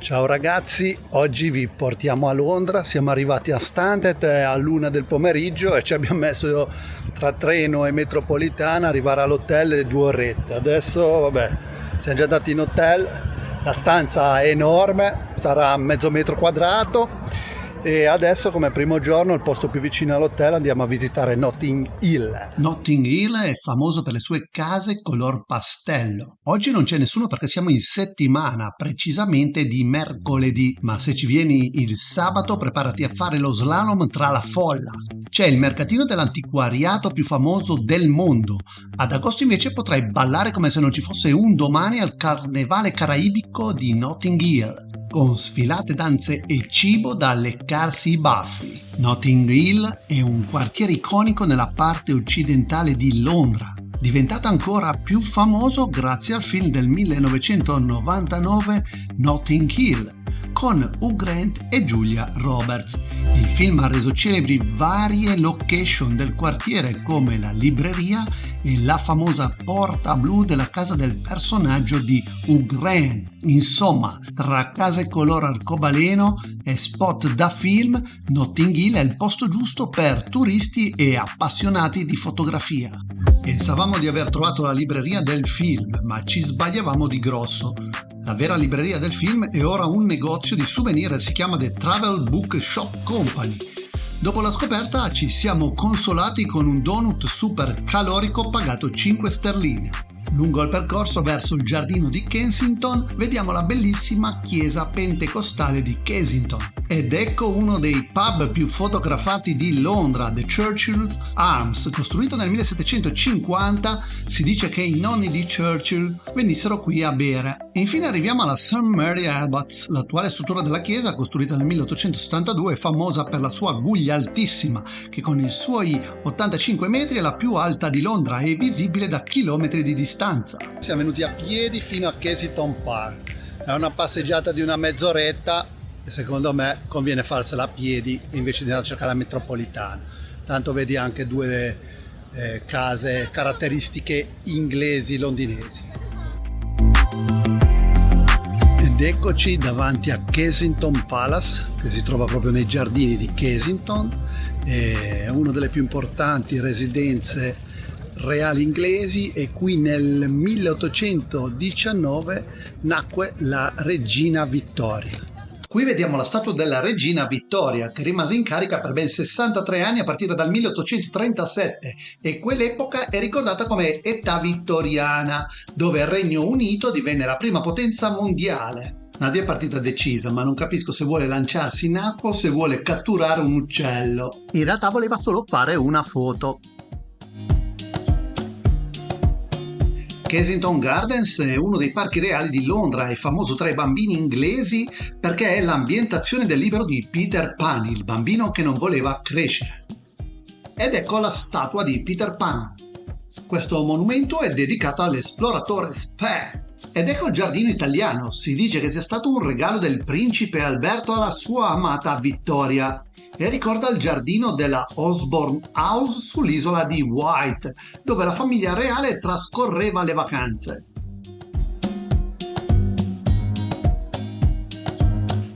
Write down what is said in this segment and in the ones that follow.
Ciao ragazzi, oggi vi portiamo a Londra, siamo arrivati a Stansted all'1 del pomeriggio e ci abbiamo messo tra treno e metropolitana arrivare all'hotel 2 orette. Adesso siamo già andati in hotel, la stanza è enorme, sarà mezzo metro quadrato e adesso come primo giorno il posto più vicino all'hotel andiamo a visitare Notting Hill. Notting Hill è famoso per le sue case color pastello. Oggi non c'è nessuno perché siamo in settimana, precisamente di mercoledì, ma se ci vieni il sabato preparati a fare lo slalom tra la folla. C'è il mercatino dell'antiquariato più famoso del mondo. Ad agosto invece potrai ballare come se non ci fosse un domani al carnevale caraibico di Notting Hill, con sfilate, danze e cibo da leccarsi i baffi. Notting Hill è un quartiere iconico nella parte occidentale di Londra, diventato ancora più famoso grazie al film del 1999 Notting Hill, con Hugh Grant e Julia Roberts. Il film ha reso celebri varie location del quartiere come la libreria e la famosa porta blu della casa del personaggio di Hugh Grant. Insomma, tra case color arcobaleno e spot da film, Notting Hill è il posto giusto per turisti e appassionati di fotografia. Pensavamo di aver trovato la libreria del film, ma ci sbagliavamo di grosso. La vera libreria del film è ora un negozio di souvenir e si chiama The Travel Book Shop Company. Dopo la scoperta ci siamo consolati con un donut super calorico pagato 5 sterline. Lungo il percorso verso il giardino di Kensington vediamo la bellissima chiesa pentecostale di Kensington. Ed ecco uno dei pub più fotografati di Londra, The Churchill's Arms. Costruito nel 1750, si dice che i nonni di Churchill venissero qui a bere. E infine arriviamo alla St. Mary Abbotts, l'attuale struttura della chiesa, costruita nel 1872, è famosa per la sua guglia altissima, che con i suoi 85 metri è la più alta di Londra e visibile da chilometri di distanza. Siamo venuti a piedi fino a Kensington Park, è una passeggiata di una mezz'oretta e secondo me conviene farsela a piedi invece di andare a cercare la metropolitana, tanto vedi anche due case caratteristiche inglesi londinesi. Ed eccoci davanti a Kensington Palace, che si trova proprio nei giardini di Kensington, è una delle più importanti residenze reali inglesi e qui nel 1819 nacque la regina Vittoria. Qui vediamo la statua della regina Vittoria, che rimase in carica per ben 63 anni a partire dal 1837 e quell'epoca è ricordata come età vittoriana, dove il Regno Unito divenne la prima potenza mondiale. Nadia è partita decisa, ma non capisco se vuole lanciarsi in acqua o se vuole catturare un uccello. In realtà voleva solo fare una foto. Kensington Gardens è uno dei parchi reali di Londra, è famoso tra i bambini inglesi perché è l'ambientazione del libro di Peter Pan, il bambino che non voleva crescere. Ed ecco la statua di Peter Pan. Questo monumento è dedicato all'esploratore Spare. Ed ecco il giardino italiano, si dice che sia stato un regalo del principe Alberto alla sua amata Vittoria e ricorda il giardino della Osborne House sull'isola di Wight, dove la famiglia reale trascorreva le vacanze.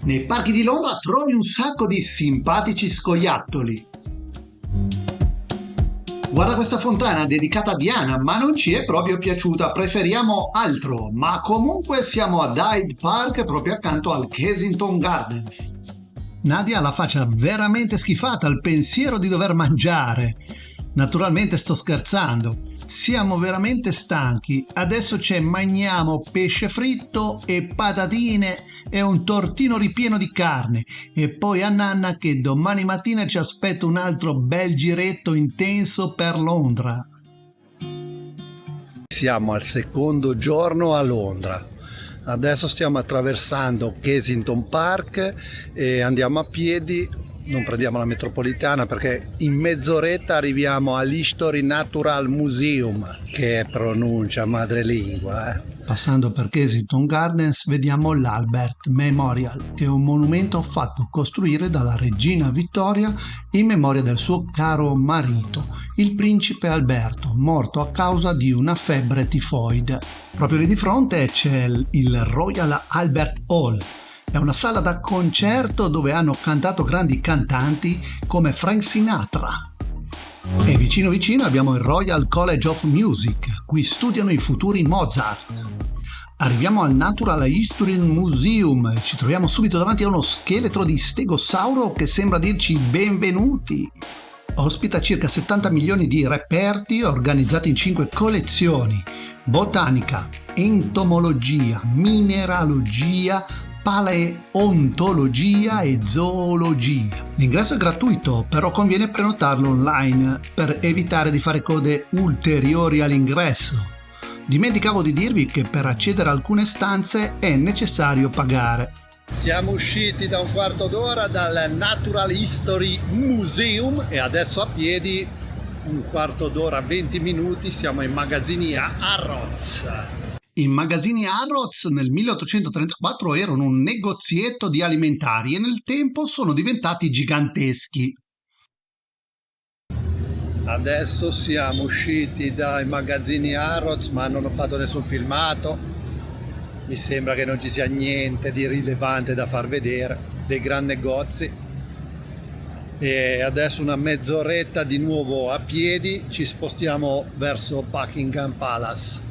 Nei parchi di Londra trovi un sacco di simpatici scoiattoli. Guarda questa fontana dedicata a Diana, ma non ci è proprio piaciuta, preferiamo altro, ma comunque siamo ad Hyde Park proprio accanto al Kensington Gardens. Nadia ha la faccia veramente schifata al pensiero di dover mangiare. Naturalmente sto scherzando, siamo veramente stanchi, adesso mangiamo pesce fritto e patatine e un tortino ripieno di carne e poi a nanna che domani mattina ci aspetta un altro bel giretto intenso per Londra. Siamo al secondo giorno a Londra. Adesso stiamo attraversando Kensington Park e andiamo a piedi, non prendiamo la metropolitana perché in mezz'oretta arriviamo all'History Natural Museum, che è pronuncia madrelingua. Passando per Kensington Gardens vediamo l'Albert Memorial, che è un monumento fatto costruire dalla regina Vittoria in memoria del suo caro marito, il principe Alberto, morto a causa di una febbre tifoide. Proprio lì di fronte c'è il Royal Albert Hall, È una sala da concerto dove hanno cantato grandi cantanti come Frank Sinatra. E vicino vicino abbiamo il Royal College of Music, qui studiano i futuri Mozart. Arriviamo al Natural History Museum e ci troviamo subito davanti a uno scheletro di stegosauro che sembra dirci benvenuti. Ospita circa 70 milioni di reperti organizzati in 5 collezioni: botanica, entomologia, mineralogia, paleontologia e zoologia. L'ingresso è gratuito, però conviene prenotarlo online per evitare di fare code ulteriori all'ingresso. Dimenticavo di dirvi che per accedere a alcune stanze è necessario pagare. Siamo usciti da un quarto d'ora dal Natural History Museum e adesso a piedi un quarto d'ora, 20 minuti, siamo in Magazzini Harrods. I magazzini Harrods nel 1834 erano un negozietto di alimentari e nel tempo sono diventati giganteschi. Adesso siamo usciti dai magazzini Harrods, ma non ho fatto nessun filmato. Mi sembra che non ci sia niente di rilevante da far vedere, dei gran negozi. E adesso una mezz'oretta di nuovo a piedi, ci spostiamo verso Buckingham Palace.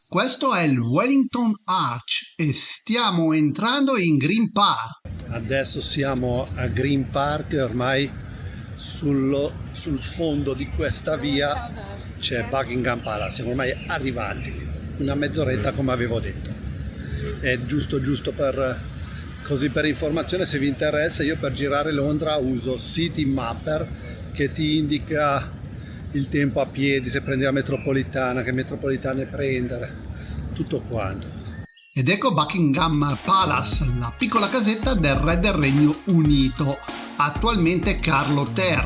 Questo è il Wellington Arch e stiamo entrando in Green Park. Adesso siamo a Green Park e ormai sul fondo di questa via c'è Buckingham Palace, siamo ormai arrivati, una mezz'oretta come avevo detto. È giusto per informazione, se vi interessa, io per girare Londra uso City Mapper che ti indica il tempo a piedi, se prendi la metropolitana, che metropolitane prendere, tutto quanto. Ed ecco Buckingham Palace, la piccola casetta del re del Regno Unito, attualmente Carlo III.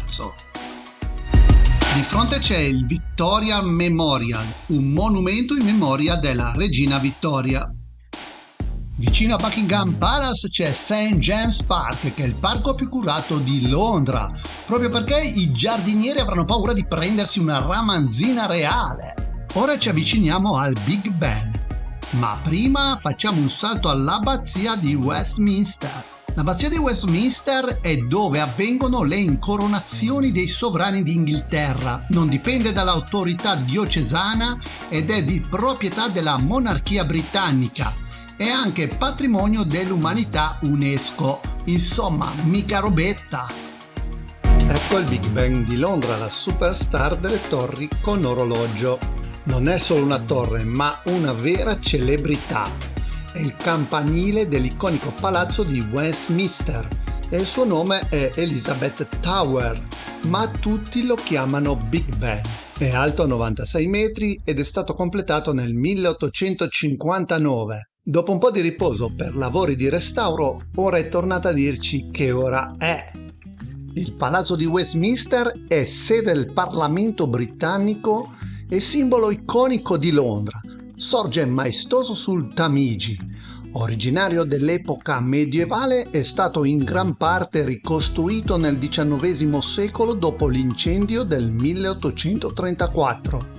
Di fronte c'è il Victoria Memorial, un monumento in memoria della regina Vittoria. Vicino a Buckingham Palace c'è St. James Park, che è il parco più curato di Londra, proprio perché i giardinieri avranno paura di prendersi una ramanzina reale. Ora ci avviciniamo al Big Ben, ma prima facciamo un salto all'abbazia di Westminster. L'abbazia di Westminster è dove avvengono le incoronazioni dei sovrani d'Inghilterra. Non dipende dall'autorità diocesana ed è di proprietà della monarchia britannica. È anche patrimonio dell'umanità UNESCO. Insomma, mica robetta. Ecco il Big Ben di Londra, la superstar delle torri con orologio. Non è solo una torre, ma una vera celebrità. È il campanile dell'iconico palazzo di Westminster e il suo nome è Elizabeth Tower, ma tutti lo chiamano Big Ben. È alto 96 metri ed è stato completato nel 1859. Dopo un po' di riposo per lavori di restauro, ora è tornata a dirci che ora è. Il palazzo di Westminster è sede del Parlamento britannico e simbolo iconico di Londra. Sorge maestoso sul Tamigi. Originario dell'epoca medievale, è stato in gran parte ricostruito nel XIX secolo dopo l'incendio del 1834.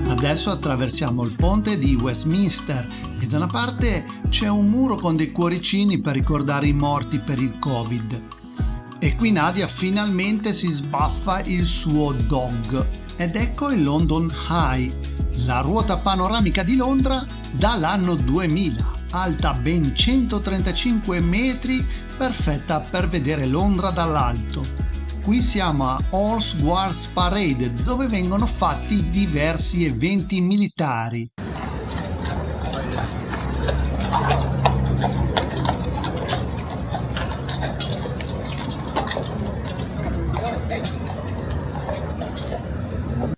Adesso attraversiamo il ponte di Westminster e da una parte c'è un muro con dei cuoricini per ricordare i morti per il Covid. E qui Nadia finalmente si sbaffa il suo dog. Ed ecco il London Eye, la ruota panoramica di Londra dall'anno 2000, alta ben 135 metri, perfetta per vedere Londra dall'alto. Qui siamo a Horse Guards Parade, dove vengono fatti diversi eventi militari.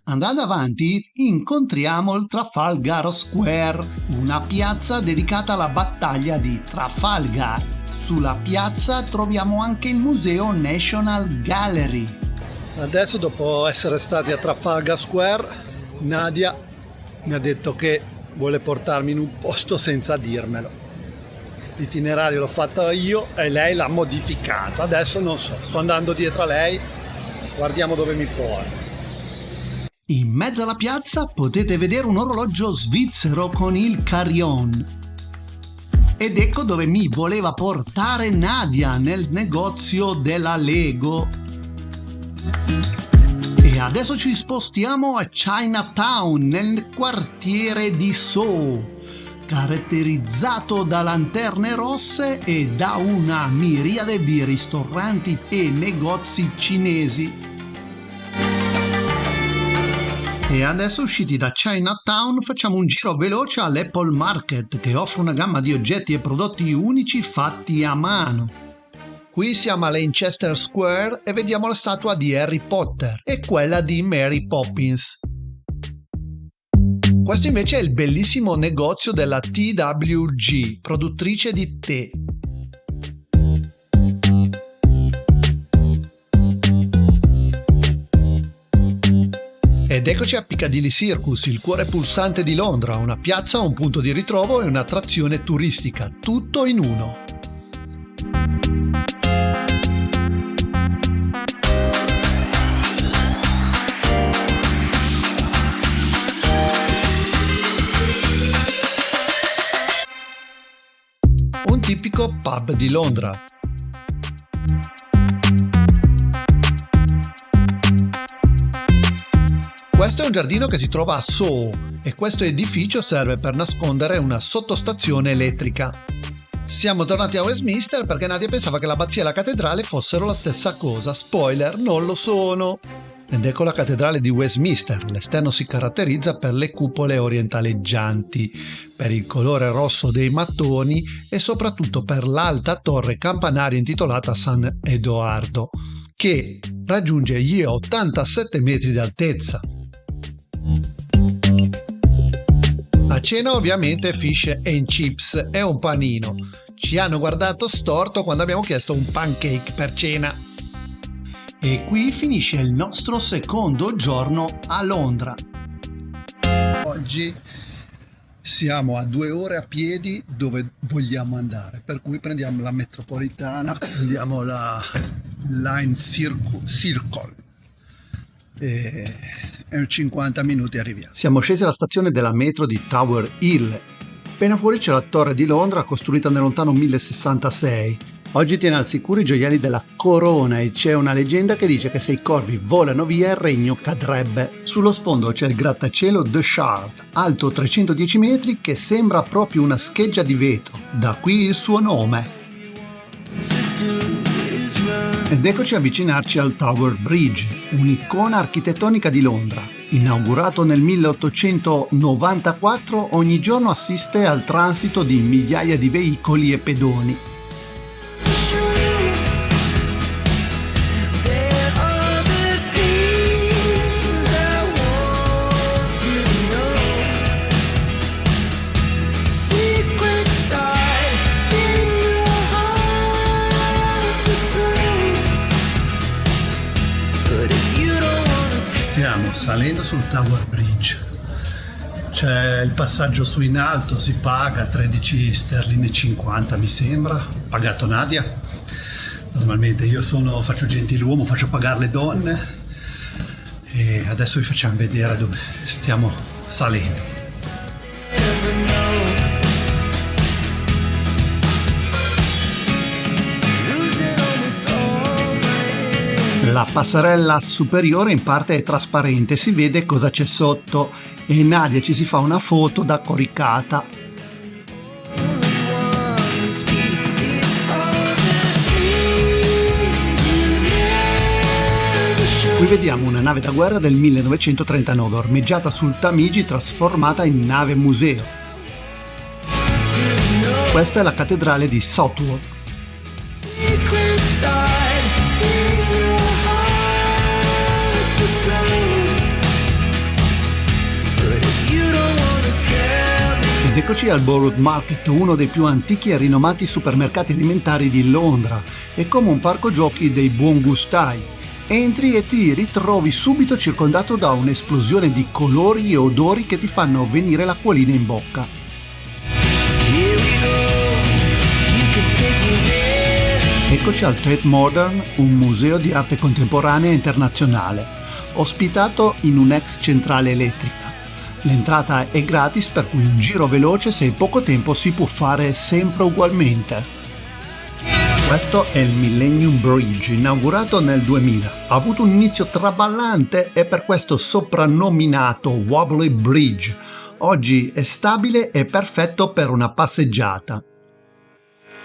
Andando avanti incontriamo il Trafalgar Square, una piazza dedicata alla battaglia di Trafalgar. Sulla piazza troviamo anche il museo National Gallery. Adesso, dopo essere stati a Trafalgar Square, Nadia mi ha detto che vuole portarmi in un posto senza dirmelo. L'itinerario l'ho fatto io e lei l'ha modificato. Adesso non so, sto andando dietro a lei, guardiamo dove mi porta. In mezzo alla piazza potete vedere un orologio svizzero con il carillon. Ed ecco dove mi voleva portare Nadia, nel negozio della Lego. E adesso ci spostiamo a Chinatown, nel quartiere di Soho, caratterizzato da lanterne rosse e da una miriade di ristoranti e negozi cinesi. E adesso, usciti da Chinatown, facciamo un giro veloce all'Apple Market, che offre una gamma di oggetti e prodotti unici fatti a mano. Qui siamo a Leicester Square e vediamo la statua di Harry Potter e quella di Mary Poppins. Questo invece è il bellissimo negozio della TWG, produttrice di tè. Ed eccoci a Piccadilly Circus, il cuore pulsante di Londra, una piazza, un punto di ritrovo e un'attrazione turistica, tutto in uno. Un tipico pub di Londra. Questo è un giardino che si trova a Soho e questo edificio serve per nascondere una sottostazione elettrica. Siamo tornati a Westminster perché Nadia pensava che l'abbazia e la cattedrale fossero la stessa cosa. Spoiler, non lo sono! Ed ecco la cattedrale di Westminster. L'esterno si caratterizza per le cupole orientaleggianti, per il colore rosso dei mattoni e soprattutto per l'alta torre campanaria intitolata San Edoardo, che raggiunge gli 87 metri di altezza. A cena ovviamente fish and chips e un panino. Ci hanno guardato storto quando abbiamo chiesto un pancake per cena. E qui finisce il nostro secondo giorno a Londra. Oggi siamo a 2 ore a piedi dove vogliamo andare, per cui prendiamo la metropolitana, prendiamo la Line Circle e in 50 minuti arriviamo. Siamo scesi alla stazione della metro di Tower Hill. Appena fuori c'è la Torre di Londra, costruita nel lontano 1066. Oggi tiene al sicuro i gioielli della corona e c'è una leggenda che dice che se i corvi volano via il regno cadrebbe. Sullo sfondo c'è il grattacielo The Shard, alto 310 metri, che sembra proprio una scheggia di vetro, da qui il suo nome. Ed eccoci avvicinarci al Tower Bridge, un'icona architettonica di Londra. Inaugurato nel 1894, ogni giorno assiste al transito di migliaia di veicoli e pedoni. Stiamo salendo sul Tower Bridge, c'è il passaggio su in alto, si paga 13 sterline e 50 mi sembra, pagato Nadia. Normalmente io faccio gentiluomo, faccio pagare le donne e adesso vi facciamo vedere dove stiamo salendo. La passerella superiore in parte è trasparente, si vede cosa c'è sotto e Nadia ci si fa una foto da coricata. Qui vediamo una nave da guerra del 1939 ormeggiata sul Tamigi, trasformata in nave museo. Questa è la cattedrale di Southwark. Ed eccoci al Borough Market, uno dei più antichi e rinomati supermercati alimentari di Londra. È come un parco giochi dei buongustai. Entri e ti ritrovi subito circondato da un'esplosione di colori e odori che ti fanno venire l'acquolina in bocca. Eccoci al Tate Modern, un museo di arte contemporanea internazionale, ospitato in un'ex centrale elettrica. L'entrata è gratis, per cui un giro veloce se hai poco tempo si può fare sempre ugualmente. Questo è il Millennium Bridge, inaugurato nel 2000. Ha avuto un inizio traballante e per questo soprannominato Wobbly Bridge. Oggi è stabile e perfetto per una passeggiata.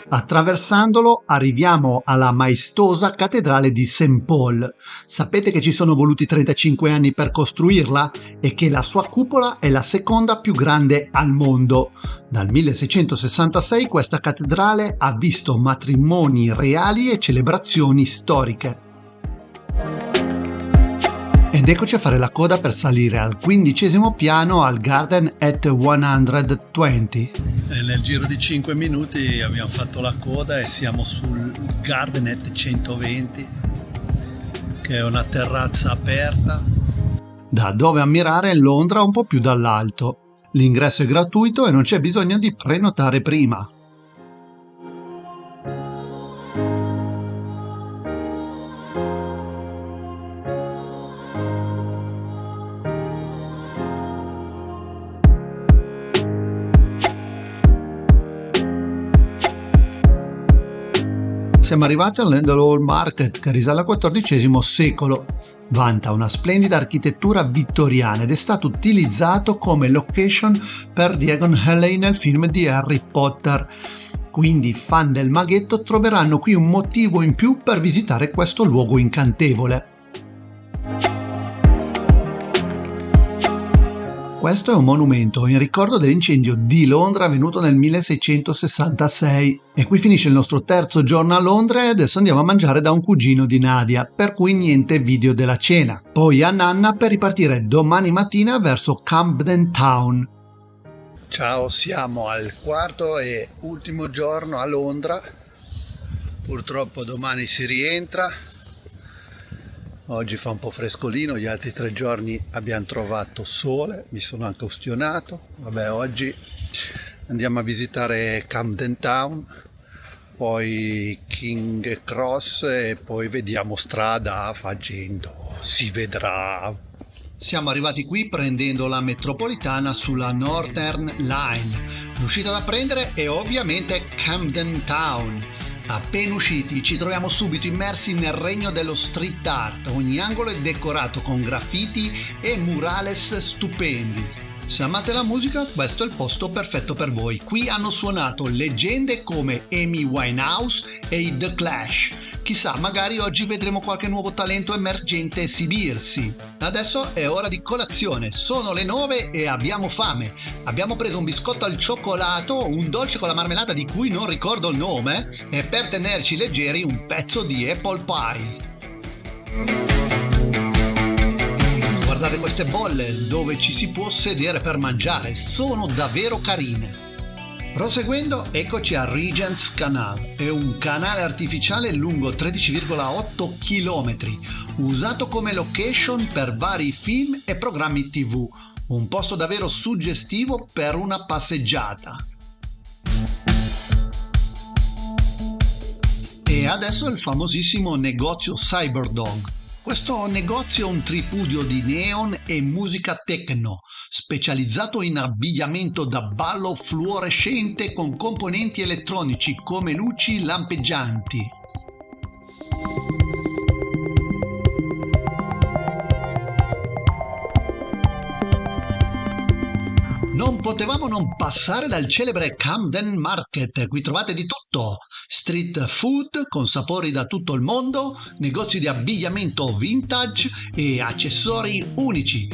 Attraversandolo arriviamo alla maestosa cattedrale di St. Paul. Sapete che ci sono voluti 35 anni per costruirla e che la sua cupola è la seconda più grande al mondo. Dal 1666 questa cattedrale ha visto matrimoni reali e celebrazioni storiche. Ed eccoci a fare la coda per salire al 15° piano al Garden at 120. E nel giro di 5 minuti abbiamo fatto la coda e siamo sul Garden at 120, che è una terrazza aperta. Da dove ammirare Londra un po' più dall'alto. L'ingresso è gratuito e non c'è bisogno di prenotare prima. Siamo arrivati all'Handel Hall Market, che risale al XIV secolo. Vanta una splendida architettura vittoriana ed è stato utilizzato come location per Diagon Alley nel film di Harry Potter. Quindi i fan del maghetto troveranno qui un motivo in più per visitare questo luogo incantevole. Questo è un monumento in ricordo dell'incendio di Londra avvenuto nel 1666. E qui finisce il nostro terzo giorno a Londra e adesso andiamo a mangiare da un cugino di Nadia, per cui niente video della cena. Poi a Nanna per ripartire domani mattina verso Camden Town. Ciao, siamo al quarto e ultimo giorno a Londra. Purtroppo domani si rientra. Oggi fa un po' frescolino, gli altri 3 giorni abbiamo trovato sole, mi sono anche ustionato. Vabbè, oggi andiamo a visitare Camden Town, poi King Cross e poi vediamo strada facendo, si vedrà. Siamo arrivati qui prendendo la metropolitana sulla Northern Line. L'uscita da prendere è ovviamente Camden Town. Appena usciti ci troviamo subito immersi nel regno dello street art. Ogni angolo è decorato con graffiti e murales stupendi. Se amate la musica, questo è il posto perfetto per voi. Qui hanno suonato leggende come Amy Winehouse e i The Clash. Chissà, magari oggi vedremo qualche nuovo talento emergente esibirsi. Adesso è ora di colazione, sono le 9 e abbiamo fame. Abbiamo preso un biscotto al cioccolato, un dolce con la marmellata di cui non ricordo il nome e per tenerci leggeri un pezzo di apple pie. Guardate queste bolle dove ci si può sedere per mangiare, sono davvero carine. Proseguendo, eccoci a Regent's Canal, è un canale artificiale lungo 13,8 km, usato come location per vari film e programmi TV, un posto davvero suggestivo per una passeggiata. E adesso il famosissimo negozio Cyberdog. Questo negozio è un tripudio di neon e musica techno, specializzato in abbigliamento da ballo fluorescente con componenti elettronici come luci lampeggianti. Non potevamo non passare dal celebre Camden Market, qui trovate di tutto, street food con sapori da tutto il mondo, negozi di abbigliamento vintage e accessori unici.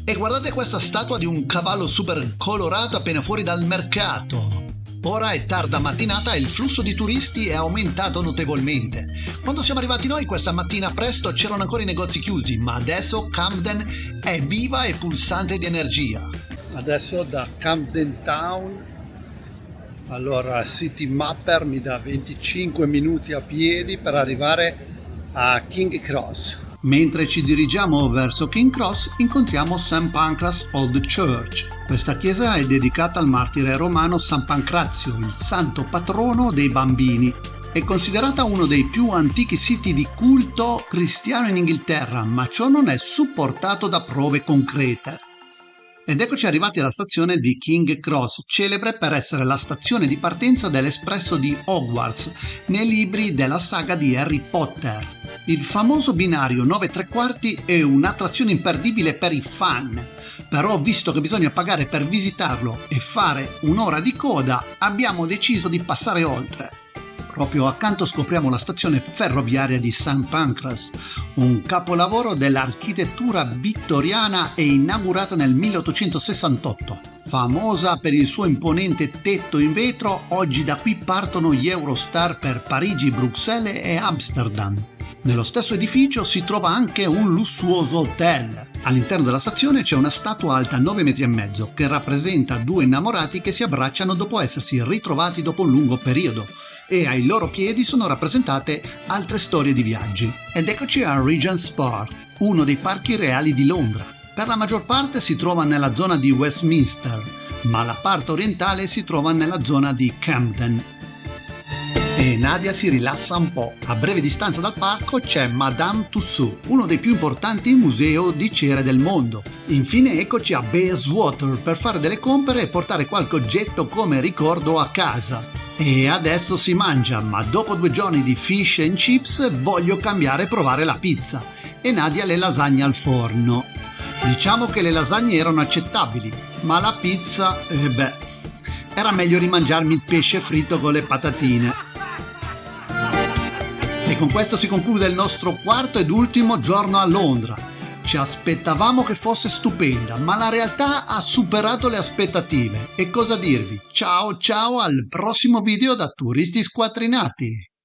E guardate questa statua di un cavallo super colorato appena fuori dal mercato. Ora è tarda mattinata e il flusso di turisti è aumentato notevolmente. Quando siamo arrivati noi questa mattina presto c'erano ancora i negozi chiusi, ma adesso Camden è viva e pulsante di energia. Adesso da Camden Town, allora City Mapper mi dà 25 minuti a piedi per arrivare a King Cross. Mentre ci dirigiamo verso King Cross incontriamo St. Pancras Old Church. Questa chiesa è dedicata al martire romano San Pancrazio, il santo patrono dei bambini. È considerata uno dei più antichi siti di culto cristiano in Inghilterra, ma ciò non è supportato da prove concrete. Ed eccoci arrivati alla stazione di King Cross, celebre per essere la stazione di partenza dell'espresso di Hogwarts nei libri della saga di Harry Potter. Il famoso binario 9¾ è un'attrazione imperdibile per i fan, però visto che bisogna pagare per visitarlo e fare un'ora di coda, abbiamo deciso di passare oltre. Proprio accanto scopriamo la stazione ferroviaria di St. Pancras, un capolavoro dell'architettura vittoriana e inaugurata nel 1868. Famosa per il suo imponente tetto in vetro, oggi da qui partono gli Eurostar per Parigi, Bruxelles e Amsterdam. Nello stesso edificio si trova anche un lussuoso hotel. All'interno della stazione c'è una statua alta 9,5 metri che rappresenta due innamorati che si abbracciano dopo essersi ritrovati dopo un lungo periodo, e ai loro piedi sono rappresentate altre storie di viaggi. Ed eccoci a Regent's Park, uno dei parchi reali di Londra. Per la maggior parte si trova nella zona di Westminster, ma la parte orientale si trova nella zona di Camden. E Nadia si rilassa un po'. A breve distanza dal parco c'è Madame Tussauds, uno dei più importanti musei di cere del mondo. Infine eccoci a Bayswater per fare delle compere e portare qualche oggetto come ricordo a casa. E adesso si mangia, ma dopo 2 giorni di fish and chips voglio cambiare e provare la pizza. E Nadia le lasagne al forno. Diciamo che le lasagne erano accettabili, ma la pizza, era meglio rimangiarmi il pesce fritto con le patatine. E con questo si conclude il nostro quarto ed ultimo giorno a Londra. Ci aspettavamo che fosse stupenda, ma la realtà ha superato le aspettative. E cosa dirvi? Ciao ciao al prossimo video da Turisti Squattrinati!